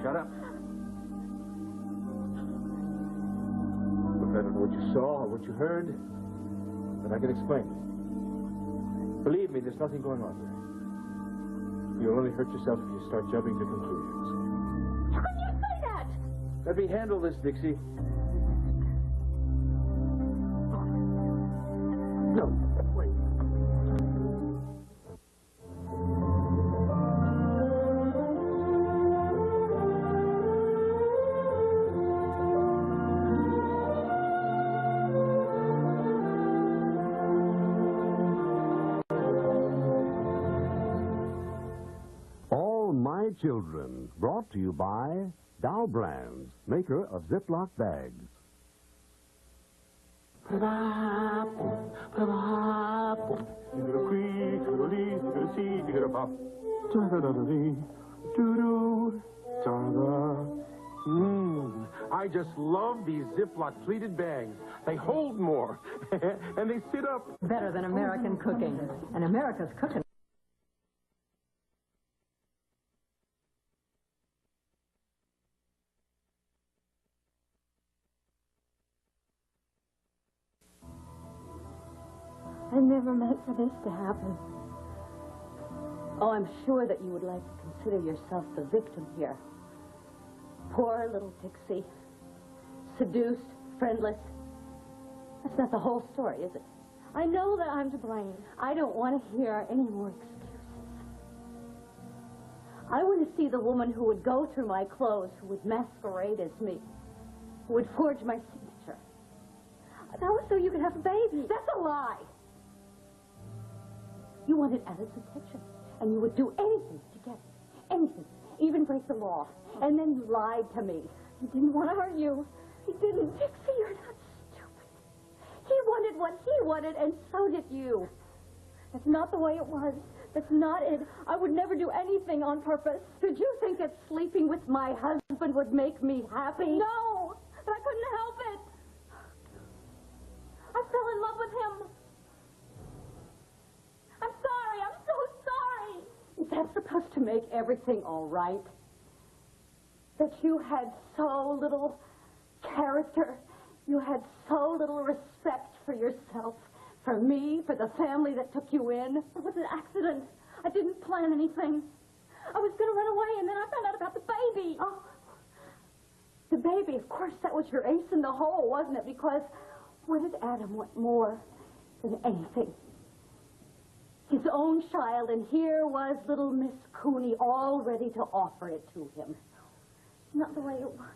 Shut up. Look, I don't know what you saw or what you heard, but I can explain. Believe me, there's nothing going on here. You'll only hurt yourself if you start jumping to conclusions. How can you say that? Let me handle this, Dixie. No, wait. Children, brought to you by Dow Brands, maker of Ziploc bags. I just love these Ziploc pleated bags. They hold more, and they sit up. Better than American cooking. And America's cooking. I never meant for this to happen. Oh, I'm sure that you would like to consider yourself the victim here. Poor little Dixie. Seduced, friendless. That's not the whole story, is it? I know that I'm to blame. I don't want to hear any more excuses. I want to see the woman who would go through my clothes, who would masquerade as me, who would forge my signature. That was so you could have a baby. That's a lie. You wanted Adam's protection, and you would do anything to get it. Anything. Even break the law. And then you lied to me. He didn't want to hurt you. He didn't. Dixie, you're not stupid. He wanted what he wanted, and so did you. That's not the way it was. That's not it. I would never do anything on purpose. Did you think that sleeping with my husband would make me happy? No, but I couldn't help it. I fell in love with him. I'm sorry. I'm so sorry. Is that supposed to make everything all right? That you had so little character, you had so little respect for yourself, for me, for the family that took you in? It was an accident. I didn't plan anything. I was going to run away, and then I found out about the baby. Oh, the baby, of course, that was your ace in the hole, wasn't it? Because what did Adam want more than anything? His own child, and here was little Miss Cooney all ready to offer it to him. Not the way it was.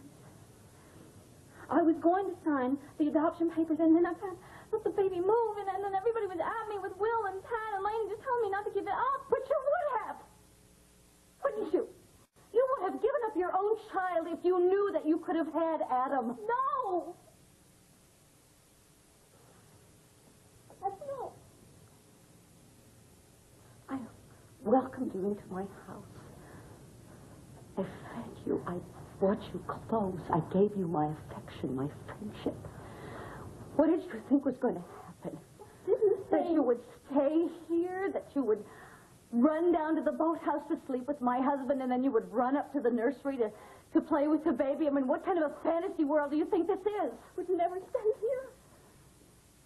I was going to sign the adoption papers, and then I found let the baby move, and then everybody was at me with Will and Pat and Lane just telling me not to give it up. But you would have. Wouldn't you? You would have given up your own child if you knew that you could have had Adam. No! No. I welcomed you into my house. I fed you. I bought you clothes. I gave you my affection, my friendship. What did you think was going to happen? That you would stay here? That you would run down to the boathouse to sleep with my husband, and then you would run up to the nursery to play with the baby? I mean, what kind of a fantasy world do you think this is? Would never stay here.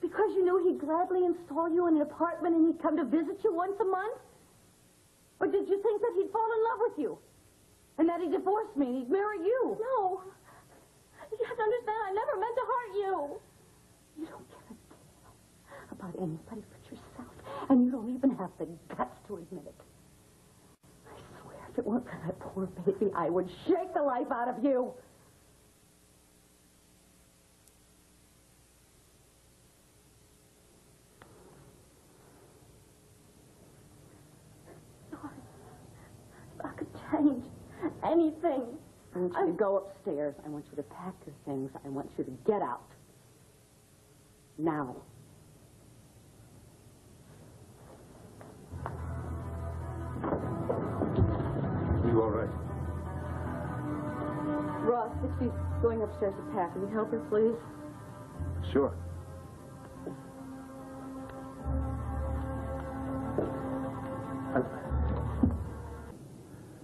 Because you knew he'd gladly install you in an apartment and he'd come to visit you once a month? Or did you think that he'd fall in love with you? And that he'd divorce me and he'd marry you? No. You have to understand, I never meant to hurt you. You don't give a damn about anybody but yourself. And you don't even have the guts to admit it. I swear, if it weren't for that poor baby, I would shake the life out of you. I could change anything. I want you to go upstairs. I want you to pack your things. I want you to get out. Now. You all right? Dixie's going upstairs to pack. Will you help her, please? Sure.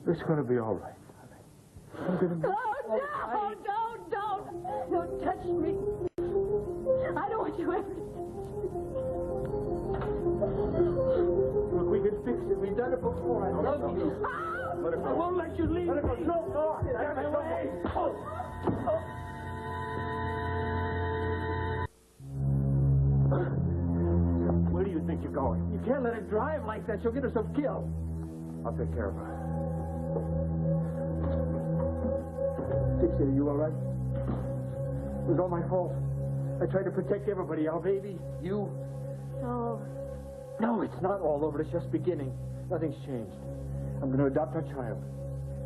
It's going to be all right. I'm going to be... Oh, no, don't touch me. I don't want you ever to Look, we can fix it. We've done it before. I love you. Let it go. I won't let you leave. Let it go. No. Get away. Where do you think you're going? You can't let her drive like that. She'll get herself killed. I'll take care of her. Dixie, are you all right? It was all my fault. I tried to protect everybody. Our baby, you. No. No, it's not all over. It's just beginning. Nothing's changed. I'm going to adopt our child.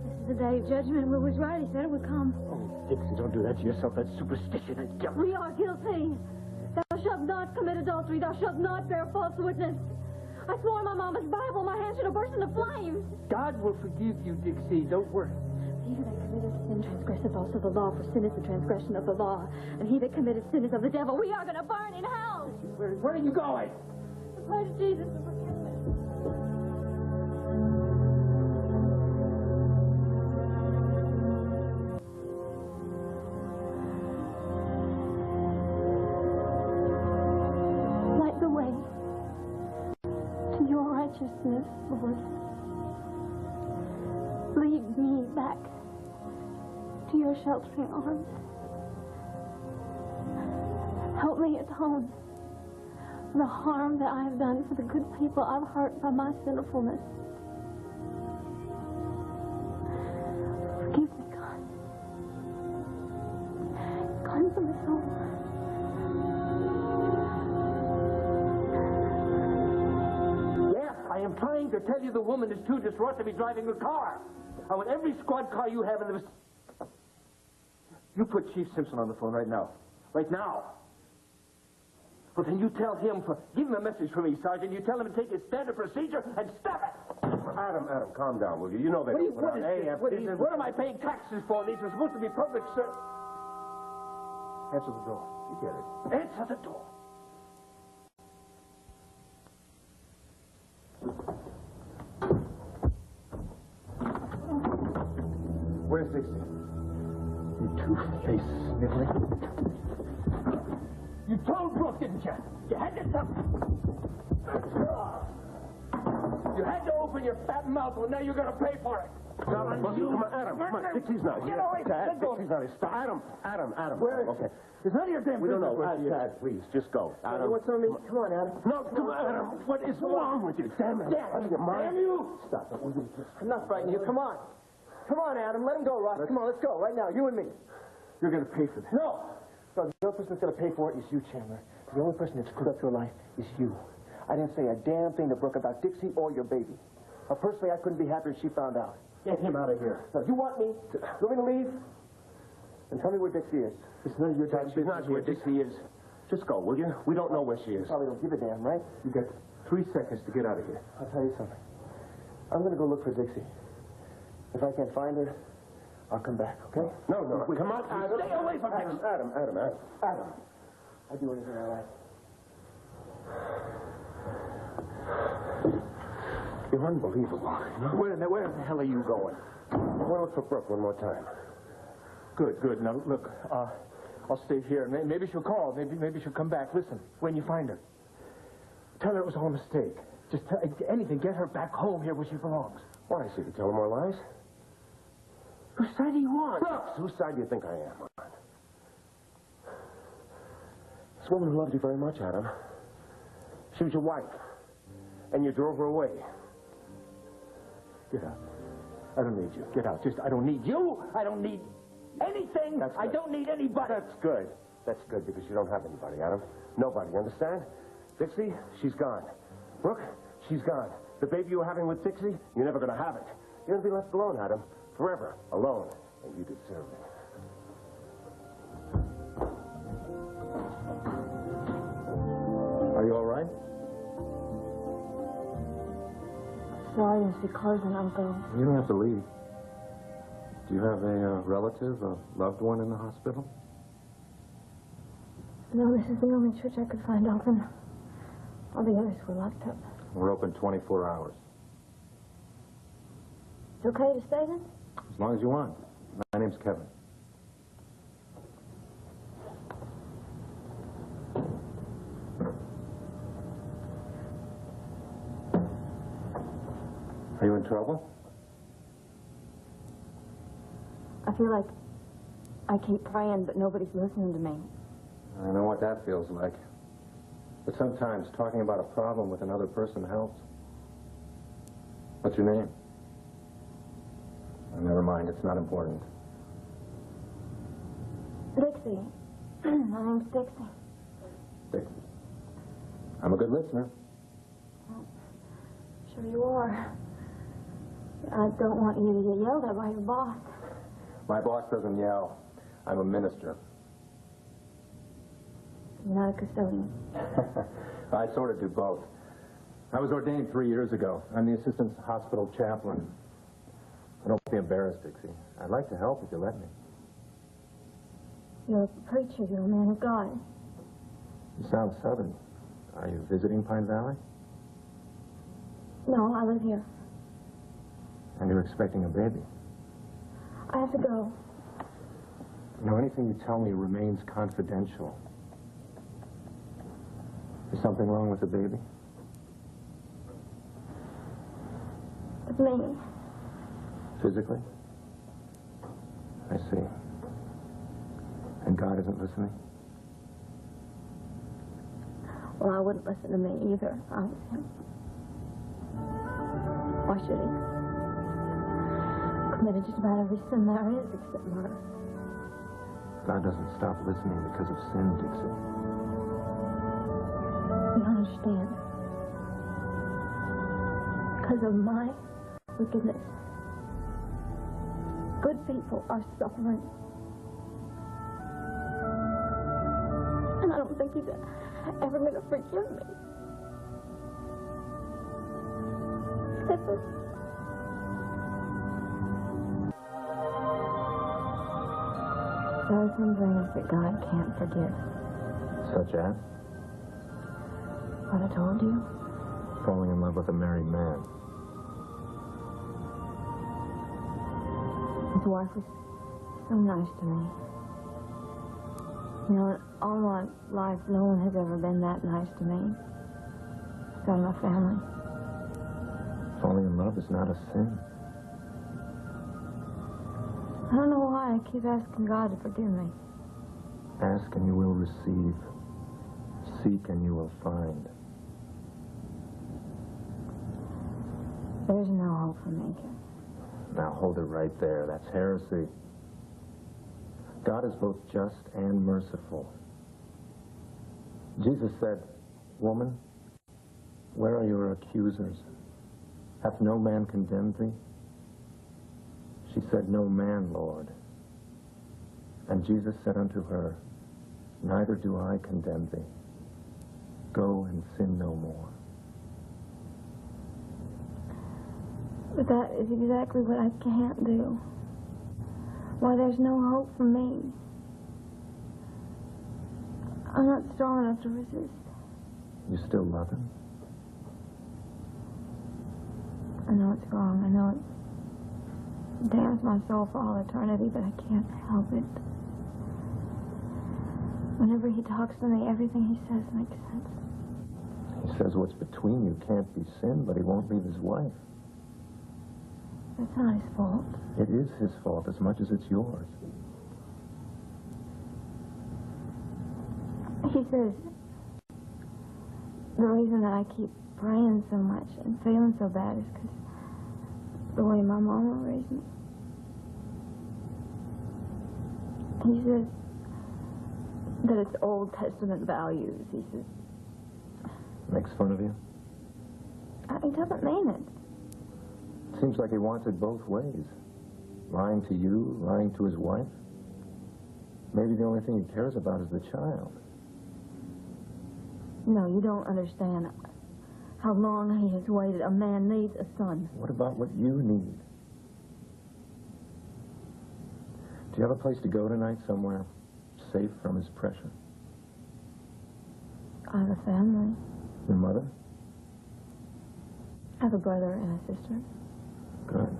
This is the day of judgment. Will was right. He said it would come. Oh, Dixie, don't do that to yourself. That's superstition and guilt. We are guilty. Thou shalt not commit adultery. Thou shalt not bear false witness. I swore on my mama's Bible my hand should have burst into flames. God will forgive you, Dixie. Don't worry. He that committeth sin transgresseth also the law, for sin is the transgression of the law. And he that committeth sin is of the devil. We are going to burn in hell. Where are you going? To pray to Jesus for forgiveness. Light the way to your righteousness, Lord. Lead me back to your sheltering arms. Help me atone the harm that I have done for the good people I've hurt by my sinfulness. Forgive me, God. Cleanse my soul. Yes, I am trying to tell you the woman is too distraught to be driving a car. I want every squad car you have in the... You put Chief Simpson on the phone right now. Right now. Well, then you tell him give him a message for me, Sergeant. You tell him to take his standard procedure and stop it. Adam, calm down, will you? You know they don't put on AFPs. What am I paying taxes for? These are supposed to be public service. Answer the door. You get it. Answer the door. Where's Dixie? You two-faced sniveling. You told Brooke, didn't you? You had to tell... You had to open your fat mouth. Well, now you're going to pay for it. Come on, Adam. Come on, Dixie's not here. Get away. Dad, Dixie's not here. Stop. Adam. Where is okay. It's none of your damn We business. don't know. Dad, please, just go. Adam. You want some of me? Come on, Adam. No, come on, Adam. What is wrong with you? Damn it. Damn you. Stop it. I'm not frightening you. Come on. Come on, Adam. Let him go, Ross. Come on, let's go. Right now. You and me. You're going to pay for this. No. The only person that's going to pay for it is you, Chandler. The only person that's screwed up your life is you. I didn't say a damn thing to Brooke about Dixie or your baby. Personally, I couldn't be happier if she found out. Get him out of here. Now, you want me to leave? And tell me where Dixie is. It's none of your damn business. She's not where Dixie is. Just go, will you? We don't know where she is. You probably don't give a damn, right? You got 3 seconds to get out of here. I'll tell you something. I'm going to go look for Dixie. If I can't find her, I'll come back, okay? No. Come on, Adam. Stay away from Adam. Adam. I do anything I like. You're unbelievable. Where the hell are you going? I want to look for Brooke one more time. Good. Now, look, I'll stay here. Maybe she'll call. Maybe she'll come back. Listen, when you find her, tell her it was all a mistake. Just tell anything. Get her back home here where she belongs. Why, is she to tell her more lies? Whose side do you want? Brooks, whose side do you think I am? This woman who loved you very much, Adam. She was your wife. And you drove her away. Get out. I don't need you. Get out. I don't need you. I don't need anything. I don't need anybody. That's good. That's good because you don't have anybody, Adam. Nobody, you understand? Dixie, she's gone. Brooke, she's gone. The baby you were having with Dixie, you're never going to have it. You're going to be left alone, Adam. Forever. Alone. And you deserve it. Are you all right? Sorry, Mr. Carson, Uncle. You don't have to leave. Do you have a relative, a loved one in the hospital? No, this is the only church I could find open. All the others were locked up. We're open 24 hours. It's okay to stay then? As long as you want. My name's Kevin. Are you in trouble? I feel like I keep praying, but nobody's listening to me. I know what that feels like. But sometimes talking about a problem with another person helps. What's your name? Oh, never mind, it's not important. Dixie. My name's Dixie. Dixie. I'm a good listener. Sure you are. I don't want you to get yelled at by your boss. My boss doesn't yell. I'm a minister. You're not a custodian. I sort of do both. I was ordained 3 years ago. I'm the assistant hospital chaplain. Don't be embarrassed, Dixie. I'd like to help if you let me. You're a preacher. You're a man of God. You sound southern. Are you visiting Pine Valley? No, I live here. And you're expecting a baby. I have to go. You know, anything you tell me remains confidential. Is something wrong with the baby? With me. Physically? I see. And God isn't listening? Well, I wouldn't listen to me either. I was him. Why should he? Committed just about every sin there is except murder. God doesn't stop listening because of sin, Dixie. You don't understand. Because of my wickedness, good people are suffering. And I don't think he's ever going to forgive me. There are some things that God can't forgive. Such as? What I told you? Falling in love with a married man. His wife was so nice to me. You know, in all my life, no one has ever been that nice to me. Except my family. Falling in love is not a sin. I don't know why I keep asking God to forgive me. Ask and you will receive. Seek and you will find. There's no hope for me. Now hold it right there. That's heresy. God is both just and merciful. Jesus said, "Woman, where are your accusers? Hath no man condemned thee?" She said, "No man, Lord." And Jesus said unto her, "Neither do I condemn thee. Go and sin no more." But that is exactly what I can't do. Why, there's no hope for me. I'm not strong enough to resist. You still love him? I know it's wrong. I know it damns my soul for all eternity, but I can't help it. Whenever he talks to me, everything he says makes sense. He says what's between you can't be sin, but he won't leave his wife. That's not his fault. It is his fault as much as it's yours. He says the reason that I keep praying so much and feeling so bad is because the way my mama raised me. He says that it's Old Testament values. He says... Makes fun of you? He doesn't mean it. Seems like he wants it both ways. Lying to you, lying to his wife. Maybe the only thing he cares about is the child. No, you don't understand how long he has waited. A man needs a son. What about what you need? you have a place to go tonight, somewhere safe from his pressure? I have a family. Your mother? I have a brother and a sister. Good.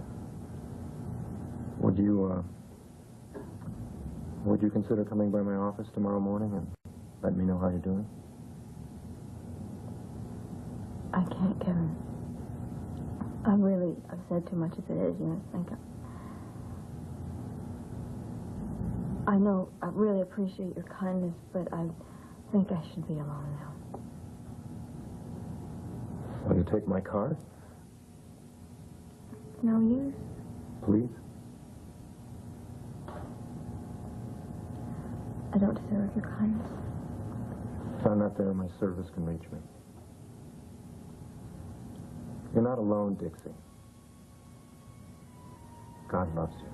Would you consider coming by my office tomorrow morning and let me know how you're doing? I can't, Kevin. I've said too much as it is, I know I really appreciate your kindness, but I think I should be alone now. Will you take my card? It's no use. Please? I don't deserve your kindness. If I'm not there, my service can reach me. You're not alone, Dixie. God loves you.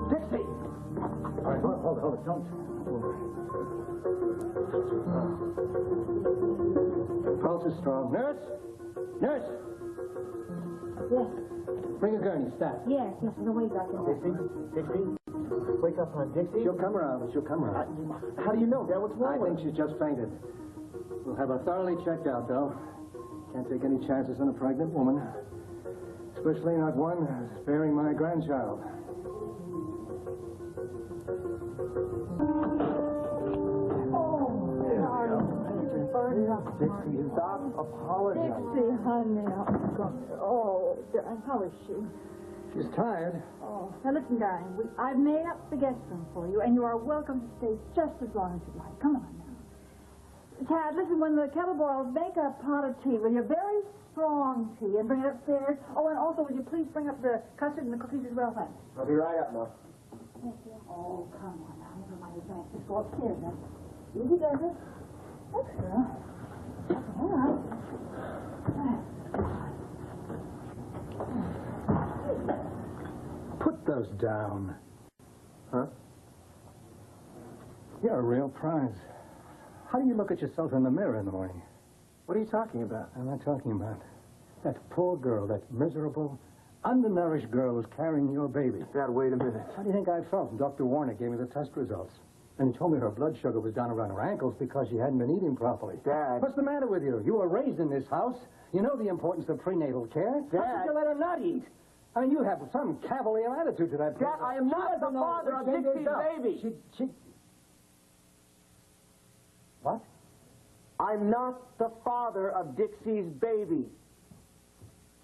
Dixie! All right, hold it, don't. Pulse is strong. Nurse? Nurse! Yes, Bring a gurney, stat. yes, the way back in there. Dixie? Wake up, hon. Dixie? She'll come around. How do you know, Dad? What's wrong? I think she's just fainted. We'll have her thoroughly checked out, though. Can't take any chances on a pregnant woman. Especially not one bearing my grandchild. Dixie, stop apologizing. Dixie, honey. Oh, how is she? She's tired. Oh, now listen, darling. I've made up the guest room for you, and you are welcome to stay just as long as you like. Come on now. Tad, listen, when the kettle boils, make a pot of tea with your very strong tea and bring it upstairs. Oh, and also, would you please bring up the custard and the cookies as well, thanks? I'll be right up now. Thank you. Oh, come on now. Never mind the thanks. Just go upstairs now. Easy does it. That's girl. All right. Put those down. Huh? You're a real prize. How do you look at yourself in the mirror in the morning? What are you talking about? I'm not talking about that poor girl, that miserable, undernourished girl who's carrying your baby. Dad, wait a minute. How do you think I felt? Dr. Warner gave me the test results. And he told me her blood sugar was down around her ankles because she hadn't been eating properly. Dad. What's the matter with you? You were raised in this house. You know the importance of prenatal care. Dad. How could you let her not eat? I mean, you have some cavalier attitude to that. Dad, I am not the father of Dixie's baby. What? I'm not the father of Dixie's baby.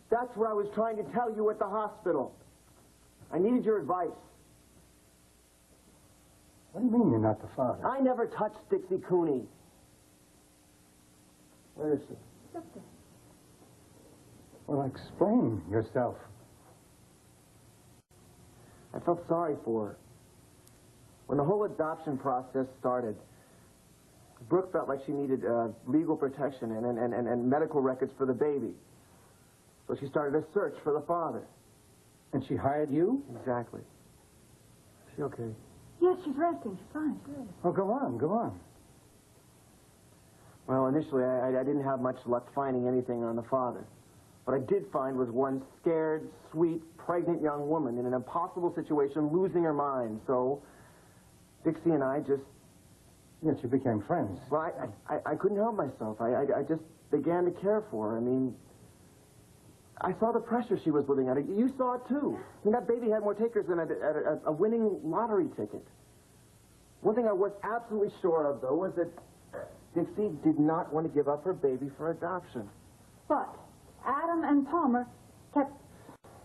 That's what I was trying to tell you at the hospital. I needed your advice. What do you mean you're not the father? I never touched Dixie Cooney. Where is she? Well, explain yourself. I felt sorry for her. When the whole adoption process started, Brooke felt like she needed legal protection and medical records for the baby. So she started a search for the father. And she hired you? Exactly. Is she okay? Yes, she's resting. She's fine. She's ready. Oh, go on. Well, initially, I didn't have much luck finding anything on the father. What I did find was one scared, sweet, pregnant young woman in an impossible situation, losing her mind. So, Dixie and I just... Yes, you became friends. Well, I couldn't help myself. I just began to care for her. I mean, I saw the pressure she was living under. You saw it, too. I mean, that baby had more takers than a winning lottery ticket. One thing I was absolutely sure of, though, was that Dixie did not want to give up her baby for adoption. But Adam and Palmer kept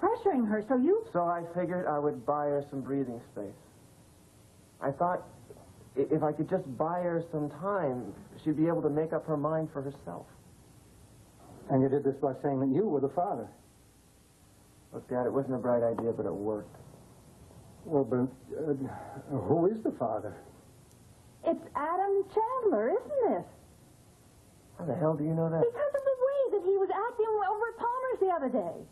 pressuring her, so you... So I figured I would buy her some breathing space. I thought if I could just buy her some time, she'd be able to make up her mind for herself. And you did this by saying that you were the father. Look, Dad, it wasn't a bright idea, but it worked. Well, but who is the father? It's Adam Chandler, isn't it? How the hell do you know that? Because of the way that he was acting over at Palmer's the other day.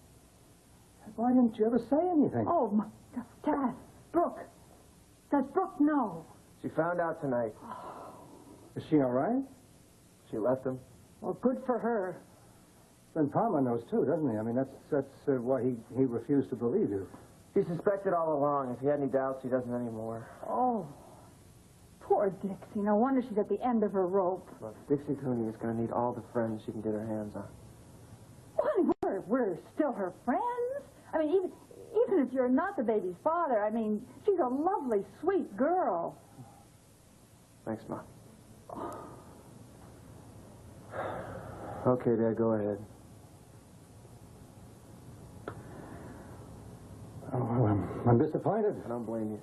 Why didn't you ever say anything? Oh, my God. Dad, Brooke. Does Brooke know? She found out tonight. Is she all right? She left him. Well, good for her. Then Palmer knows, too, doesn't he? I mean, that's why he refused to believe you. He suspected all along. If he had any doubts, he doesn't anymore. Oh, poor Dixie. No wonder she's at the end of her rope. Look, Dixie Cooney is going to need all the friends she can get her hands on. Well, we're still her friends. I mean, even if you're not the baby's father, I mean, she's a lovely, sweet girl. Thanks, Mom. Okay, Dad, go ahead. Oh, well, I'm disappointed. I don't blame you.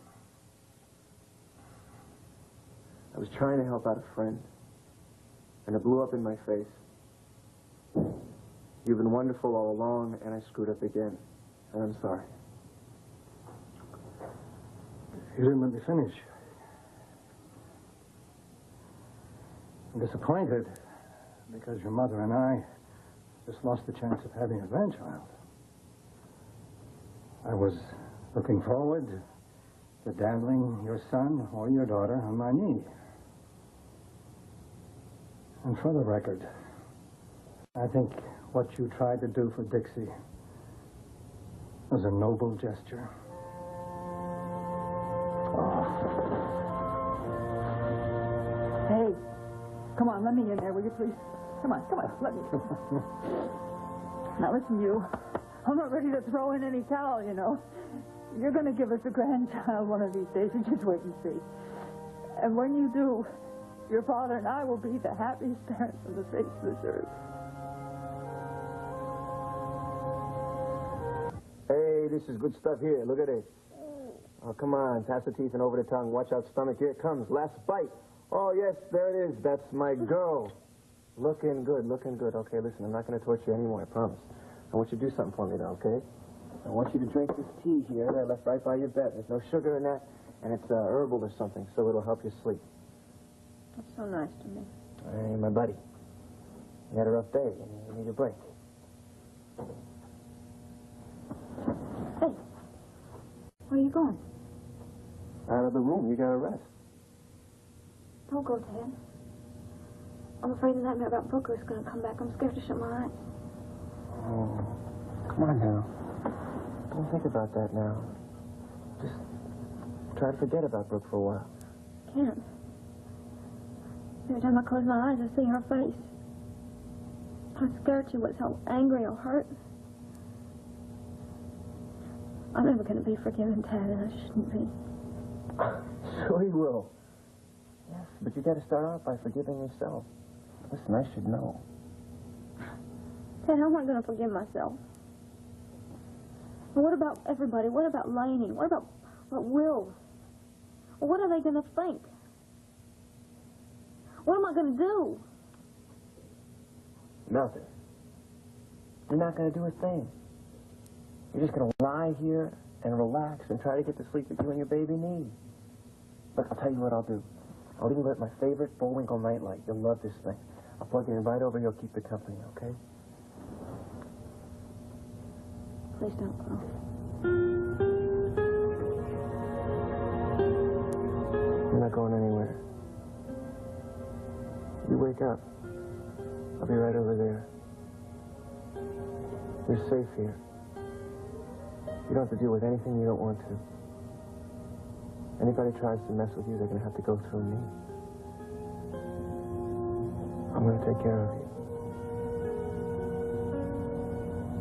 I was trying to help out a friend, and it blew up in my face. You've been wonderful all along, and I screwed up again, and I'm sorry. You didn't let me finish. I'm disappointed because your mother and I just lost the chance of having a grandchild. I was looking forward to dandling your son or your daughter on my knee. And for the record, I think what you tried to do for Dixie was a noble gesture. Hey, come on, let me in there, will you, please? Come on, let me. Now, listen, you. I'm not ready to throw in any towel, you know. You're going to give us a grandchild one of these days. You just wait and see. And when you do, your father and I will be the happiest parents on the face of this earth. Hey, this is good stuff here. Look at it. Oh, come on. Pass the teeth and over the tongue. Watch out, stomach. Here it comes. Last bite. Oh, yes, there it is. That's my girl. Looking good, looking good. Okay, listen, I'm not going to torture you anymore, I promise. I want you to do something for me, though, okay? I want you to drink this tea here that I left right by your bed. There's no sugar in that, and it's herbal or something, so it'll help you sleep. That's so nice to me. Hey, my buddy. You had a rough day, and you need a break. Hey, where are you going? Out of the room. You got to rest. Don't go, Dad. I'm afraid the nightmare about Booker is going to come back. I'm scared to shut my eyes. Oh, come on now. Don't think about that now. Just try to forget about Brooke for a while. Can't. Every time I close my eyes, I see her face. I'm scared she was so angry or hurt. I'm never going to be forgiven, Tad, and I shouldn't be. Sure you will. Yes, but you got to start off by forgiving yourself. Listen, I should know. Tad, how am I going to forgive myself? Well, what about everybody? What about Laney? What about Will? Well, what are they going to think? What am I going to do? Nothing. You're not going to do a thing. You're just going to lie here and relax and try to get the sleep that you and your baby need. Look, I'll tell you what I'll do. I'll leave you with my favorite Bullwinkle nightlight. You'll love this thing. I'll plug it in right over. You'll keep the company, okay? Please don't go. I'm not going anywhere. You wake up. I'll be right over there. You're safe here. You don't have to deal with anything you don't want to. Anybody tries to mess with you, they're going to have to go through me. I'm going to take care of you.